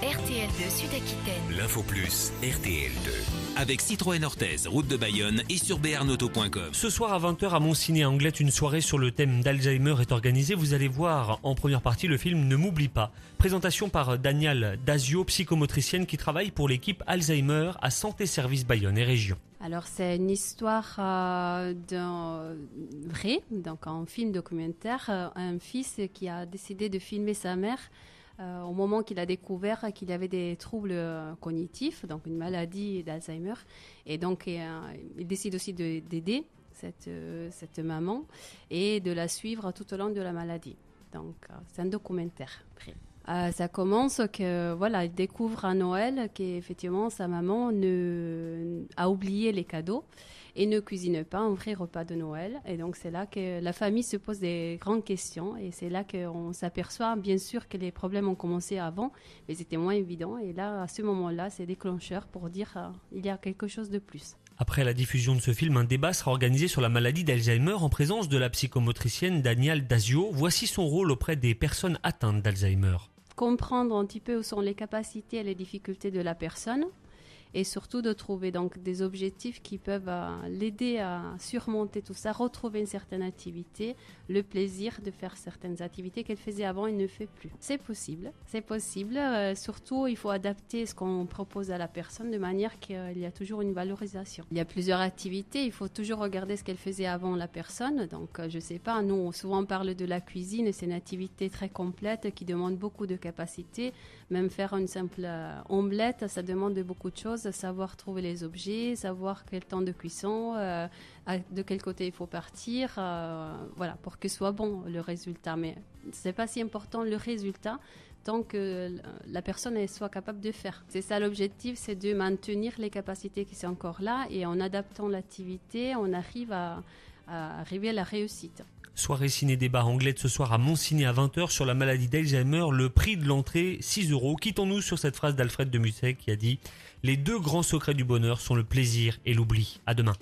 RTL2 Sud-Aquitaine. L'Info Plus, RTL2. Avec Citroën Orthez, route de Bayonne et sur brnauto.com. Ce soir à 20h à Montciné, à Anglet, une soirée sur le thème d'Alzheimer est organisée. Vous allez voir en première partie le film Ne m'oublie pas. Présentation par Danielle Dazio, psychomotricienne qui travaille pour l'équipe Alzheimer à Santé Service Bayonne et Région. Alors c'est une histoire d'un vrai, donc un film documentaire, un fils qui a décidé de filmer sa mère au moment qu'il a découvert qu'il avait des troubles cognitifs, donc une maladie d'Alzheimer. Et donc il décide aussi d'aider cette maman et de la suivre tout au long de la maladie. Donc c'est un documentaire vrai. Ça commence que voilà, il découvre à Noël qu'effectivement sa maman a oublié les cadeaux et ne cuisine pas un vrai repas de Noël. Et donc c'est là que la famille se pose des grandes questions et c'est là qu'on s'aperçoit bien sûr que les problèmes ont commencé avant, mais c'était moins évident. Et là, à ce moment-là, c'est déclencheur pour dire il y a quelque chose de plus. Après la diffusion de ce film, un débat sera organisé sur la maladie d'Alzheimer en présence de la psychomotricienne Danielle Dazio. Voici son rôle auprès des personnes atteintes d'Alzheimer. Comprendre un petit peu où sont les capacités et les difficultés de la personne et surtout de trouver donc des objectifs qui peuvent l'aider à surmonter tout ça, retrouver une certaine activité, le plaisir de faire certaines activités qu'elle faisait avant et ne fait plus. C'est possible. Surtout, il faut adapter ce qu'on propose à la personne de manière qu'il y a toujours une valorisation. Il y a plusieurs activités, il faut toujours regarder ce qu'elle faisait avant la personne. Donc, je sais pas, nous, souvent on parle de la cuisine, c'est une activité très complète qui demande beaucoup de capacités. Même faire une simple omelette, ça demande beaucoup de choses. Savoir trouver les objets, savoir quel temps de cuisson, de quel côté il faut partir, voilà, pour que soit bon le résultat. Mais c'est pas si important le résultat tant que la personne elle soit capable de faire. C'est ça l'objectif, c'est de maintenir les capacités qui sont encore là et en adaptant l'activité, on arrive à arriver à la réussite. Soirée ciné-débat Anglet ce soir à Montciné à 20h sur la maladie d'Alzheimer. Le prix de l'entrée, 6 €. Quittons-nous sur cette phrase d'Alfred de Musset qui a dit « Les deux grands secrets du bonheur sont le plaisir et l'oubli. À demain ».